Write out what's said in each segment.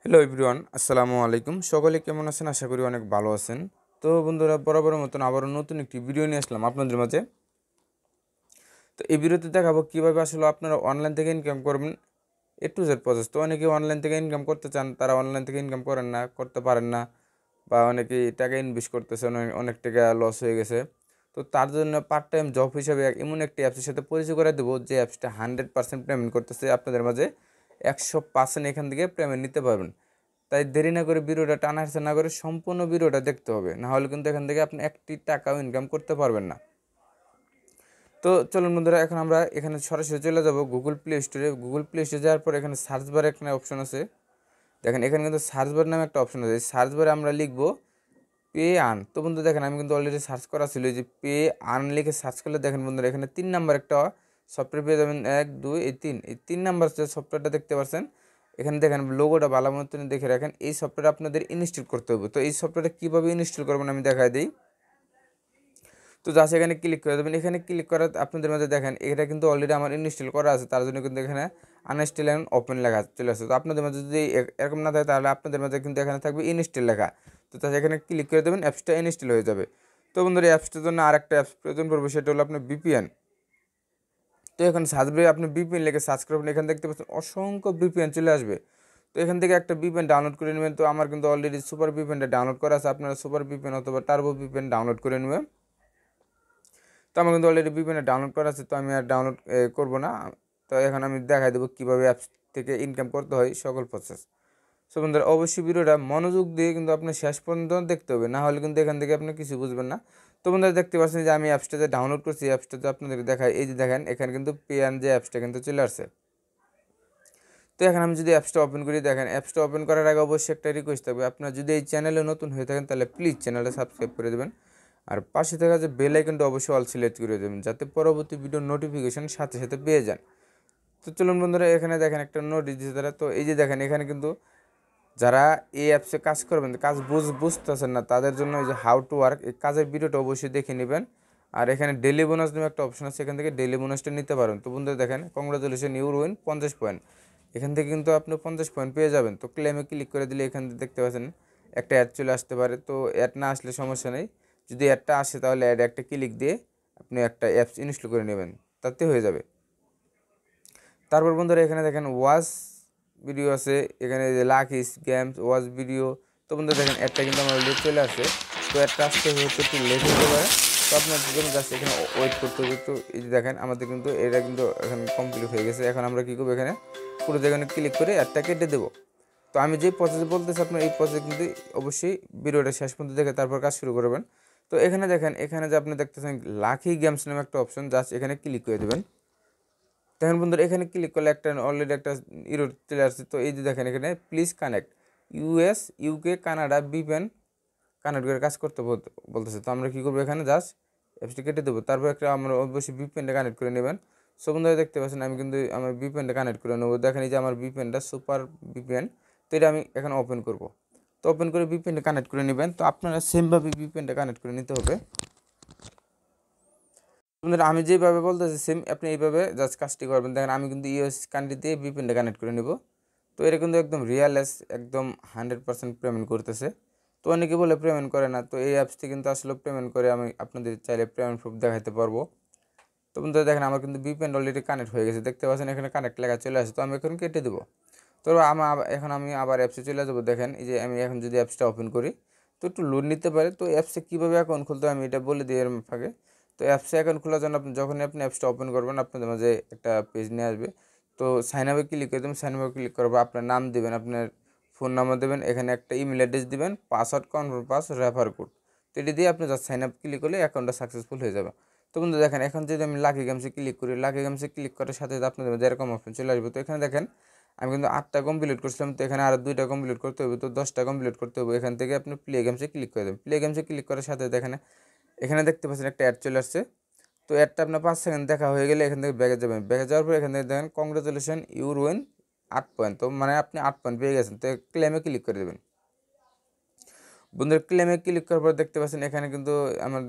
Hello everyone, আসসালামু আলাইকুম। সকলে কেমন আছেন? আশা করি অনেক ভালো আছেন। তো বন্ধুরা, বরাবরের মতন আবারও নতুন একটি ভিডিও নিয়ে আসলাম আপনাদের মাঝে। তো এই ভিডিওতে দেখাবো কীভাবে আসলে আপনারা অনলাইন থেকে ইনকাম করবেন, এ টু জেড প্রসেস। তো অনেকে অনলাইন থেকে ইনকাম করতে চান, তারা অনলাইন থেকে ইনকাম করেন না, করতে পারেন না, বা অনেকেই টাকা ইনভেস্ট করতেছে, অনেক অনেক টাকা লস হয়ে গেছে। তো তার জন্য পার্ট টাইম জব হিসাবে এমন একটি অ্যাপসের সাথে পরিচয় করে দেবো, যে অ্যাপসটা 100% পেমেন্ট করতেছে আপনাদের মাঝে। 100% এখান থেকে পেমেন্ট নিতে পারবেন। তাই দেরি না করে ভিডিওটা টানাহেঁচড়া না করে সম্পূর্ণ ভিডিওটা দেখতে হবে, না হলে কিন্তু এখান থেকে আপনি একটি টাকাও ইনকাম করতে পারবেন না। তো চলুন বন্ধুরা, এখন আমরা এখানে সরাসরি চলে যাব গুগল প্লে স্টোরে। গুগল প্লে স্টোরে যাওয়ার পর এখানে সার্চ বারে একটা অপশন আছে, দেখেন এখানে কিন্তু সার্চ বার নামে একটা অপশন আছে। সার্চ বারে আমরা লিখবো পে আর্ন। তো বন্ধু দেখেন, আমি কিন্তু অলরেডি সার্চ করা ছিল, যে পে আর্ন লিখে সার্চ করলে দেখেন বন্ধুরা, এখানে 3 নাম্বার একটা সফটওয়্যার পেয়ে যাবেন। 1 2 এই 3, এই 3 নাম্বার সফটওয়্যারটা দেখতে পাচ্ছেন। এখানে দেখেন লোগোটা ভালো মতন দেখে রাখেন। এই সফটওয়্যার আপনাদের ইনস্টল করতে হবে। তো এই সফটওয়্যারটা কীভাবে ইনস্টল করবেন আমি দেখাই দিই। তো জাস্ট এখানে ক্লিক করে দেবেন। এখানে ক্লিক করার আপনাদের মাঝে দেখেন এটা কিন্তু অলরেডি আমার ইনস্টল করা আছে, তার জন্য কিন্তু এখানে আনইনস্টল এন্ড ওপেন লেখা চলে আসছে। তো আপনাদের মাঝে যদি এরকম না থাকে, তাহলে আপনাদের মাঝে কিন্তু এখানে থাকবে ইনস্টল লেখা। তো তাহলে এখানে ক্লিক করে দেবেন, অ্যাপসটা ইনস্টল হয়ে যাবে। তো বন্ধুরা, এই অ্যাপসটার জন্য আরেকটা অ্যাপস প্রয়োজন পড়বে, সেটা হলো আপনার বিপিএন। তো এখন সার্চবে আপনি বিপিএন লিখে সার্চ করবেন, এখানে দেখতে পাচ্ছেন অসংখ্য বিপিএন চলে আসবে। তো এখান থেকে একটা বিপিএন ডাউনলোড করে নেবেন। তো আমার কিন্তু অলরেডি সুপার বিপিএনটা ডাউনলোড করা আছে, আপনারা সুপার বিপিএন অথবা টার্বো বিপিএন ডাউনলোড করে নেবেন। তো আমার কিন্তু অলরেডি বিপিএনটা ডাউনলোড করা আছে, তো আমি আর ডাউনলোড করব না। তো এখন আমি দেখাই দেবো কীভাবে অ্যাপস থেকে ইনকাম করতে হয়, সকল প্রসেস। সো বন্ধুরা, অবশ্যই ভিডিওটা মনোযোগ দিয়ে কিন্তু আপনি শেষ পর্যন্ত দেখতে হবে, না হলে কিন্তু এখান থেকে আপনি কিছু বুঝবেন না। তো বন্ধুরা, দেখতে পাচ্ছেন যে আমি অ্যাপসটাতে ডাউনলোড করছি, অ্যাপসটাতে আপনাদেরকে দেখাই। এই যে দেখেন, এখানে কিন্তু পে অ্যান্ড যে অ্যাপসটা কিন্তু চলে আসছে। তো এখন আমি যদি অ্যাপসটা ওপেন করি, দেখেন অ্যাপসটা ওপেন করার আগে অবশ্যই একটা রিকোয়েস্ট থাকবে, আপনার যদি এই চ্যানেলে নতুন হয়ে থাকেন, তাহলে প্লিজ চ্যানেলটা সাবস্ক্রাইব করে দেবেন। আর পাশে থাকা যে বেল আইকনটা অবশ্যই অল সিলেক্ট করে দেবেন, যাতে পরবর্তী ভিডিওর নোটিফিকেশন সাথে সাথে পেয়ে যান। তো চলুন বন্ধুরা, এখানে দেখেন একটা নোটিশ দিয়েছে তারা। তো এই যে দেখেন, এখানে কিন্তু যারা এই অ্যাপসে কাজ করবেন, কাজ বুঝতেছেন না, তাদের জন্য এই যে হাউ টু ওয়ার্ক, এই কাজের ভিডিওটা অবশ্যই দেখে নেবেন। আর এখানে ডেলি বোনাস নামে একটা অপশন আছে, এখান থেকে ডেলি বোনাসটা নিতে পারেন। তো বন্ধুরা দেখেন, কংগ্রাচুলেশন, ইউর উইন 50 পয়েন্ট। এখান থেকে কিন্তু আপনি 50 পয়েন্ট পেয়ে যাবেন। তো ক্লেমে ক্লিক করে দিলে এখান থেকে দেখতে পাচ্ছেন একটা অ্যাড চলে আসতে পারে। তো অ্যাড না আসলে সমস্যা নেই, যদি অ্যাডটা আসে তাহলে অ্যাড একটা ক্লিক দিয়ে আপনি একটা অ্যাপস ইনস্টল করে নেবেন, তাতে হয়ে যাবে। তারপর বন্ধুরা, এখানে দেখেন ওয়াচ ভিডিও আছে, এখানে যে লাকিস গেমস ওয়াচ ভিডিও। তো বন্ধুরা দেখেন, অ্যাডটা কিন্তু আমার অলরেডি চলে আসে। তো অ্যাডটা আসতে হয়তো একটু লেট হতে পারে, তো আপনার জন্য জাস্ট এখানে ওয়েট করতে হবে। তো এই যে দেখেন, আমাদের কিন্তু এটা কিন্তু এখন কমপ্লিট হয়ে গেছে। এখন আমরা কী করবো, এখানে পুরো জায়গায় ক্লিক করে অ্যাডটা কেটে দেবো। তো আমি যে প্রসেস বলতেছি, আপনার এই প্রসেস কিন্তু অবশ্যই ভিডিওটা শেষ পর্যন্ত দেখে তারপর কাজ শুরু করবেন। তো এখানে দেখেন, এখানে যে আপনি দেখতেছেন লাকি গেমস নামে একটা অপশন, জাস্ট এখানে ক্লিক করে দেবেন। দেখেন বন্ধুরা, এখানে ক্লিক করলে একটা অলরেডি একটা ইরো চলে আসছে। তো এই যে দেখেন, এখানে please connect US UK Canada VPN connect করে কাজ করতে বলতেছে। তো আমরা কী করবো, এখানে জাস্ট অ্যাপসটি কেটে দেবো। তারপর একটা আমরা অবশ্যই বিপিএনটা কানেক্ট করে নেবেন। সো বন্ধুরা, দেখতে পাচ্ছেন আমি কিন্তু আমার বিপিএনটা কানেক্ট করে নেবো। দেখেন এই যে আমার বিপিএনটা সুপার বিপিএন। তো এটা আমি এখন ওপেন করব। তো ওপেন করে বিপিএনটা কানেক্ট করে নেবেন। তো আপনারা সেমভাবে বিপিএনটা কানেক্ট করে নিতে হবে। বন্ধুরা, আমি যেভাবে বলতেছি সেম আপনি এইভাবে জাস্ট কাজটি করবেন। দেখেন, আমি কিন্তু ইউএস কান্ট্রিতে বিপিএনটা কানেক্ট করে নেব। তো এটা কিন্তু একদম রিয়ালেস, একদম 100% পেমেন্ট করতেছে। তো অনেকে বলে পেমেন্ট করে না, তো এই অ্যাপসটি কিন্তু আসলে পেমেন্ট করে। আমি আপনাদের চাইলে পেমেন্ট প্রুফ দেখাতে পারবো। তো বন্ধুরা দেখেন, আমার কিন্তু বিপিএন অলরেডি কানেক্ট হয়ে গেছে, দেখতে পাচ্ছেন এখানে কানেক্ট লেখা চলে আসে। তো আমি এখন কেটে দেবো। তো এখন আমি আবার অ্যাপসে চলে যাবো। দেখেন এই যে আমি এখন যদি অ্যাপসটা ওপেন করি, তো একটু লোড নিতে পারে। তো অ্যাপসে কীভাবে অ্যাকাউন্ট খুলতে হয় আমি এটা বলে দিই এর ফাঁকে। তো অ্যাপসে অ্যাকাউন্ট খোলার জন্য যখনই আপনি অ্যাপসটা ওপেন করবেন, আপনাদের মাঝে একটা পেজ নিয়ে আসবে। তো সাইন আপে ক্লিক করে দেবেন। সাইন আপে ক্লিক করবো, আপনার নাম দেবেন, আপনার ফোন নাম্বার দেবেন, এখানে একটা ইমেল অ্যাড্রেস দেবেন, পাসওয়ার্ড কনফার্ম রেফার কোড। তো এটি দিয়ে আপনি জাস্ট সাইন আপ ক্লিক করলে অ্যাকাউন্টটা সাকসেসফুল হয়ে যাবে। তো বন্ধু দেখেন, এখন যদি আমি লাকি গেমসে ক্লিক করি, লাকি গেমসে ক্লিক করার সাথে সাথে আপনাদের মধ্যে এরকম অপশন চলে আসবে। তো এখানে দেখেন, আমি কিন্তু 8টা কমপ্লিট করছিলাম, তো এখানে আরও 2টা কমপ্লিট করতে হবে, তো 10টা কমপ্লিট করতে হবে। এখান থেকে আপনি প্লে গেমসে ক্লিক করে দেবেন। প্লে গেমসে ক্লিক করার সাথে দেখেন, এখানে দেখতে পাচ্ছেন একটা অ্যাড চলে আসছে। তো অ্যাডটা আপনার 5 সেকেন্ড দেখা হয়ে গেলে এখান থেকে ব্যাগে যাবেন। ব্যাগে যাওয়ার পর এখান থেকে দেখেন কংগ্রেচুলেশন ইউর উইন 8 পয়েন্ট। তো মানে আপনি 8 পয়েন্ট পেয়ে গেছেন। তো ক্লেমে ক্লিক করে দেবেন। বন্ধুরা, ক্লেমে ক্লিক করার পর দেখতে পাচ্ছেন এখানে কিন্তু আমার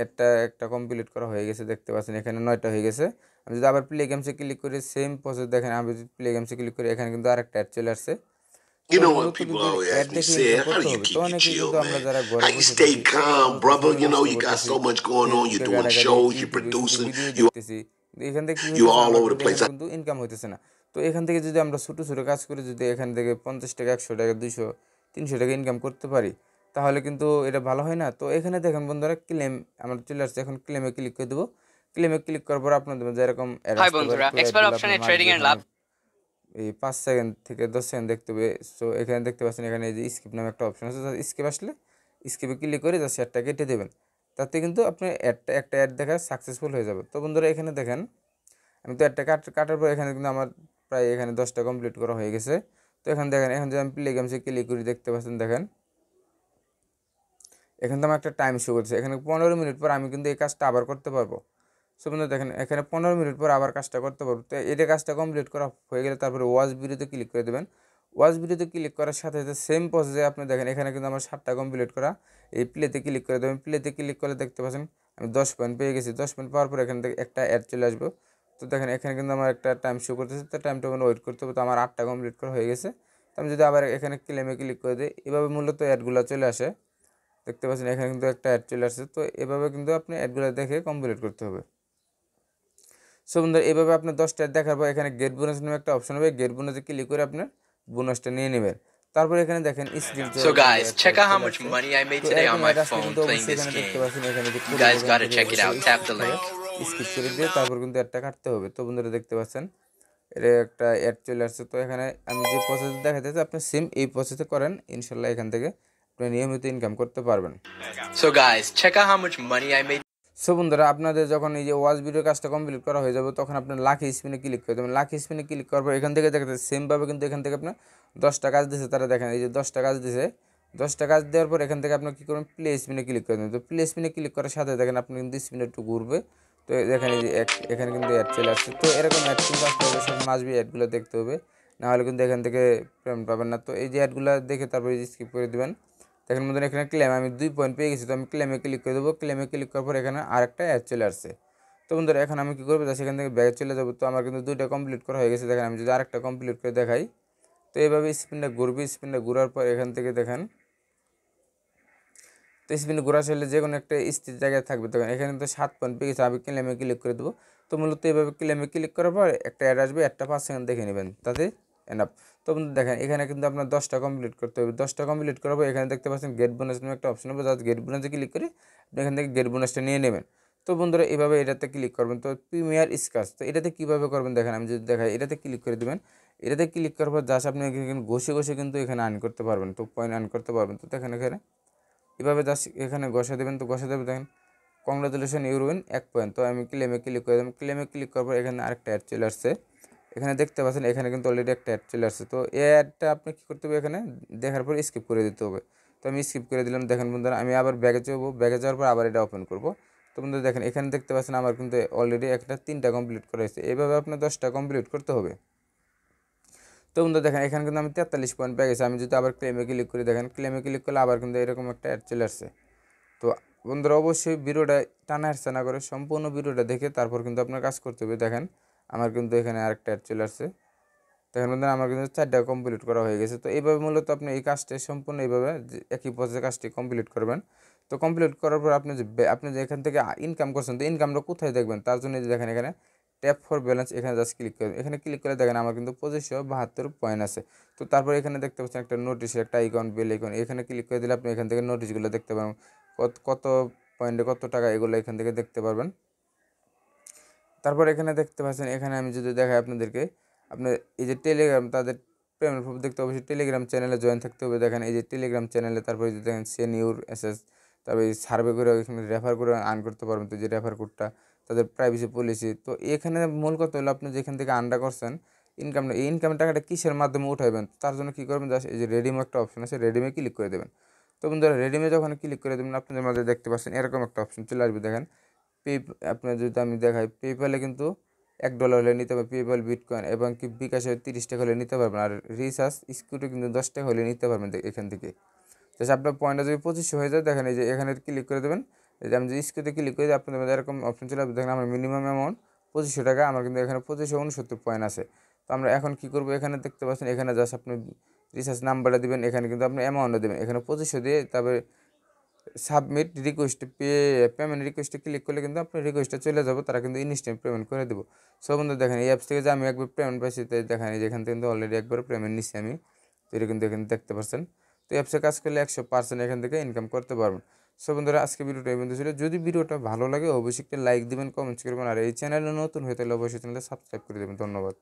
একটা কমপ্লিট করা হয়ে গেছে, দেখতে পাচ্ছেন এখানে 9টা হয়ে গেছে। আমি যদি আবার প্লে গেমসে ক্লিক করি, সেম প্রসেস দেখেন, আমি যদি প্লে গেমসে ক্লিক করি, এখানে কিন্তু আরেকটা অ্যাড চলে আসছে। তো মূলত কিন্তু অ্যাড দেখে ইনকাম করতে হবে। তো অনেকে কিন্তু আমরা যারা ঘরে বসে থাকি কিছু সময় নষ্ট করতেছি, ফেসবুকে ঘাটাঘাটি, ইউটিউবে শুধু ভিডিও দেখতেছি, এখান থেকে কি হইতেছে আমার কিন্তু এখানে কিন্তু ইনকাম হইতেছে না। তো এখান থেকে যদি আমরা ছোটো ছোটো কাজ করে যদি এখান থেকে 50 টাকা 100 টাকা 200 300 টাকা ইনকাম করতে পারি তাহলে কিন্তু এটা ভালো হয় না। তো এখানে দেখেন বন্ধুরা ক্লেম আমার চলে আসছে, এখন ক্লেমে ক্লিক করে দেবো। ক্লেমে ক্লিক করার পর আপনাদের যেরকম অ্যাড আসতে পারে, তো অ্যাডগুলো আপনার মাসবে এখানে এই 5 সেকেন্ড থেকে 10 সেকেন্ড দেখতে হবে। সো এখানে দেখতে পাচ্ছেন এখানে এই যে স্কিপ নামে একটা অপশন আছে, স্কিপ আসলে স্কিপে ক্লিক করে জাস্ট অ্যাডটা কেটে দেবেন, তাতে কিন্তু আপনার একটা অ্যাড দেখা সাকসেসফুল হয়ে যাবে। তো বন্ধুরা এখানে দেখেন আমি তো অ্যাডটা কাটার পর এখানে কিন্তু আমার প্রায় এখানে 10টা কমপ্লিট করা হয়ে গেছে। তো এখানে দেখেন এখন যদি আমি প্লে গেমসে ক্লিক করি দেখতে পাচ্ছেন দেখেন এখানে তো আমার একটা টাইম শো করছে, এখানে 15 মিনিট পর আমি কিন্তু এই কাজটা আবার করতে পারবো। সো বন্ধু দেখেন এখানে 15 মিনিট পর আবার কাজটা করতে পারবো। তো এটা কাজটা কমপ্লিট করা হয়ে গেলে তারপরে ওয়াচ ভিডিওতে ক্লিক করে দেবেন। ওয়াচ ভিডিওতে ক্লিক করার সাথে সাথে সেম প্রসেসে আপনি দেখেন এখানে কিন্তু আমার 7টা কমপ্লিট করা। এই প্লেতে ক্লিক করে দেবেন, প্লেতে ক্লিক করলে দেখতে পাচ্ছেন আমি 10 পয়েন্ট পেয়ে গেছি। 10 পয়েন্ট পাওয়ার পর এখান থেকে একটা অ্যাড চলে আসবো। তো দেখেন এখানে কিন্তু আমার একটা টাইম শো করতেছে, তো টাইমটা মানে ওয়েট করতে হবে। তো আমার 8টা কমপ্লিট করা হয়ে গেছে। তো আমি যদি আবার এখানে ক্লেমে ক্লিক করে দিই এভাবে মূলত অ্যাডগুলো চলে আসে, দেখতে পাচ্ছেন এখানে কিন্তু একটা অ্যাড চলে আসছে। তো এভাবে কিন্তু আপনি অ্যাডগুলো দেখে কমপ্লিট করতে হবে। সো বন্ধুরা এভাবে আপনার 10টা দেখার পর এখানে গেট বোনাস নামে একটা অপশন হবে, গেট বোনাসে ক্লিক করে আপনার বোনাসটা নিয়ে নেবেন। তারপর এখানে দেখেন স্ক্রিন So কিন্তু guys, add check out how চলে much আসছে। money I made তো today on এরকম my অ্যাড আসলে phone কিন্তু playing অবশ্যই this এখানে দেখতে game. পাচ্ছেন এখানে যে You কোড guys এখান gotta থেকে check it out. অবশ্যই Tap the link. স্কিপ করে দিয়ে তারপর কিন্তু অ্যাডটা কাটতে হবে। তো বন্ধুরা দেখতে পাচ্ছেন এটা একটা অ্যাড চলে আসছে। তো এখানে আমি যে প্রসেস দেখাতেছি আপনি সেম এই প্রসেসে করেন, ইনশাল্লাহ এখান থেকে আপনি নিয়মিত ইনকাম করতে পারবেন। So guys, check out how much money I made. So বন্ধুরা আপনাদের যখন এই যে ওয়াচ ভিডিও কাজটা কমপ্লিট করা হয়ে যাবে তখন আপনার লাকি স্পিনে ক্লিক করে দেবেন। লাকি স্পিনে ক্লিক করার পর এখান থেকে দেখতে সেমভাবে কিন্তু এখান থেকে আপনার 10টা কাজ দিয়েছে, তারা দেখেন এই যে 10টা কাজ দিয়েছে। 10টা কাজ দেওয়ার পর এখান থেকে আপনার কী করবেন প্লে স্পিনে ক্লিক করে দেবেন। তো প্লে স্পিনে ক্লিক করার সাথে দেখেন আপনি কিন্তু স্পিনে একটু ঘুরবে। তো দেখেন এই যে এখানে কিন্তু অ্যাড চলে আসছে। তো এরকম অ্যাড কিন্তু আসতে হবে, সব মাসবি অ্যাডগুলো দেখতে হবে, নাহলে কিন্তু এখান থেকে পেমেন্ট পাবেন না। তো এই যে অ্যাডগুলো দেখে তারপরে স্কিপ করে দেবেন। দেখেন মধ্যে এখানে ক্লেম আমি 2 পয়েন্ট পেয়ে গেছি, তো আমি ক্লেমে ক্লিক করে দেবো। ক্লেমে ক্লিক করার পর এখানে আরেকটা অ্যাড চলে আসছে। তো বন্ধুরা এখন আমি কী করবো সেখান থেকে ব্যাগে চলে যাবো। তো আমার কিন্তু 2টা কমপ্লিট করা হয়ে গেছে। দেখেন আমি যদি আরেকটা কমপ্লিট করে দেখাই, তো এইভাবে স্পিনটা ঘুরবে। স্পিনটা ঘোরার পর এখান থেকে দেখেন তো স্পিনে ঘোরা ছেলে যে কোনো একটা স্থির জায়গায় থাকবে। তখন এখানে তো 7 পয়েন্ট পেয়ে গেছে, আমি ক্লেমে ক্লিক করে দেবো। তো মূলত এইভাবে ক্লেমে ক্লিক করার পর একটা অ্যাড আসবে, একটা 5 সেকেন্ড দেখে নেবেন, তাতে এনাফ। তো বন্ধু দেখেন এখানে কিন্তু আপনার 10টা কমপ্লিট করতে হবে। 10টা কমপ্লিট করার পর এখানে দেখতে পাচ্ছেন গেট বোনাস নামে একটা অপশন হবে, জাস্ট গেট বোনাসে ক্লিক করে আপনি এখান থেকে গেট বোনাসটা নিয়ে নেবেন। তো বন্ধুরা এভাবে এটাতে ক্লিক করবেন। তো প্রিমিয়ার স্কাচ তো এটাতে কীভাবে করবেন দেখেন আমি যদি দেখাই, এটাতে ক্লিক করে দেবেন। এটাতে ক্লিক করার পর জাস্ট আপনি এখানে ঘষে ঘষে কিন্তু এখানে আর্ন করতে পারবেন, তো পয়েন্ট আর্ন করতে পারবেন। তো দেখেন এখানে এভাবে জাস্ট এখানে ঘষে দেবেন। তো ঘষে দেবেন দেখেন কংগ্রাচুলেশন ইউর উইন 1 পয়েন্ট। তো আমি ক্লেমে ক্লিক করে দেবেন। ক্লেমে ক্লিক করার পর এখানে আরেকটা অ্যাড চলে আসছে। এখানে দেখতে পাচ্ছেন এখানে কিন্তু অলরেডি একটা অ্যাড চলে আসছে। তো এই অ্যাডটা আপনি কী করতে হবে, এখানে দেখার পর স্কিপ করে দিতে হবে। তো আমি স্কিপ করে দিলাম। দেখেন বন্ধুরা আমি আবার ব্যাগে যাবো, ব্যাগে যাওয়ার পর আবার এটা ওপেন করবো। তো বন্ধুরা দেখেন এখানে দেখতে পাচ্ছেন আমার কিন্তু অলরেডি একটা 3টা কমপ্লিট করা হয়েছে। এইভাবে আপনার 10টা কমপ্লিট করতে হবে। তো বন্ধু দেখেন এখানে কিন্তু আমি 43 পয়েন্ট পেয়ে গেছি। আমি যদি আবার ক্লেমে ক্লিক করি, দেখেন ক্লেমে ক্লিক করলে আবার কিন্তু এরকম একটা অ্যাড চলে আসছে। তো বন্ধুরা অবশ্যই ভিডিওটা টানা হেরচা না করে সম্পূর্ণ ভিডিওটা দেখে তারপর কিন্তু আপনার কাজ করতে হবে। দেখেন আমার কিন্তু এখানে আরেকটা অ্যাড চলে আসছে। দেখেন বন্ধুরা আমার কিন্তু 4টা কমপ্লিট করা হয়ে গেছে। তো এইভাবে মূলত আপনি এই কাজটি সম্পূর্ণ এইভাবে একই প্রসেসে কাজটি কমপ্লিট করবেন। তো কমপ্লিট করার পর আপনি যে এখান থেকে ইনকাম করছেন, তো ইনকামটা কোথায় দেখবেন তার জন্য যে দেখেন এখানে ট্যাপ ফর ব্যালেন্স, এখানে জাস্ট ক্লিক করবেন। এখানে ক্লিক করে দেখেন আমার কিন্তু 2572 পয়েন্ট আছে। তো তারপর এখানে দেখতে পাচ্ছেন একটা নোটিশের একটা আইকন, বেল আইকন, এখানে ক্লিক করে দিলে আপনি এখান থেকে নোটিশগুলো দেখতে পাবেন, কত কত পয়েন্টে কত টাকা এগুলো এখান থেকে দেখতে পারবেন। তারপর এখানে দেখতে পাচ্ছেন এখানে আমি যদি দেখাই আপনাদেরকে, আপনার এই যে টেলিগ্রাম তাদের পেমেন্ট প্রুফ দেখতে অবশ্যই টেলিগ্রাম চ্যানেলে জয়েন থাকতে হবে। দেখেন এই যে টেলিগ্রাম চ্যানেলে তারপরে যদি দেখেন সেনিউর এসএস, তারপরে এই সার্ভে করে এখানে রেফার করে আর্ন করতে পারবেন। তো যে রেফার কোডটা তাদের প্রাইভেসি পলিসি। তো এখানে মূল কথা হলো আপনি যেখান থেকে আর্নটা করছেন ইনকামটা, এই ইনকাম টাকাটা কিসের মাধ্যমে উঠাবেন, তার জন্য কী করবেন জাস্ট এই যে রেডিমে একটা অপশন আছে, রেডিমে ক্লিক করে দেবেন। তো বন্ধুরা রেডিমে যখন ক্লিক করে দেবেন আপনাদের মাঝে দেখতে পাচ্ছেন এরকম একটা অপশন চলে আসবে। দেখেন পে, আপনার যদি আমি দেখাই পেপ্যালে কিন্তু $1 হলে নিতে পারবেন, পেপ্যাল বিটকয়েন এবং কি বিকাশে 30 টাকা হলে নিতে পারবেন। আর রিচার্জ স্কুটি কিন্তু 10 টাকা হলে নিতে পারবেন এখান থেকে। জাস্ট আপনার পয়েন্টটা যদি 2500 হয়ে যায়, দেখেন এই যে এখানে ক্লিক করে দেবেন। এই যে আমি যদি স্কুটিতে ক্লিক করি আপনাদের মধ্যে এরকম অপশন চলে আসবে। দেখেন আমার মিনিমাম অ্যামাউন্ট 2500 টাকা, আমার কিন্তু এখানে 2569 পয়েন্ট আছে। তো আমরা এখন কী করবো, এখানে দেখতে পাচ্ছেন এখানে জাস্ট আপনি রিচার্জ নাম্বারটা দেবেন, এখানে কিন্তু আপনি অ্যামাউন্টটা দেবেন, এখানে 2500 দিয়ে তারপরে সাবমিট রিকোয়েস্ট পেমেন্ট রিকোয়েস্টে ক্লিক করলে কিন্তু আপনার রিকোয়েস্টটা চলে যাবে, তারা কিন্তু ইনস্ট্যান্ট পেমেন্ট করে দেবো। সো বন্ধু দেখেন এই অ্যাপস থেকে যে আমি একবার পেমেন্ট পাইছি, তাই দেখেন যেখান থেকে কিন্তু অলরেডি একবার পেমেন্ট নিচ্ছি আমি, তো এটা কিন্তু এখানে দেখতে পাচ্ছেন। তো অ্যাপসে কাজ করলে 100% এখান থেকে ইনকাম করতে পারবেন। সো বন্ধুরা আজকে ভিডিওটা এই পর্যন্ত ছিল। যদি ভিডিওটা ভালো লাগে অবশ্যই একটা লাইক দিবেন, কমেন্টস করবেন, আর এই চ্যানেলে নতুন হয়ে তাহলে অবশ্যই চ্যানেলটা সাবস্ক্রাইব করে দেবেন। ধন্যবাদ।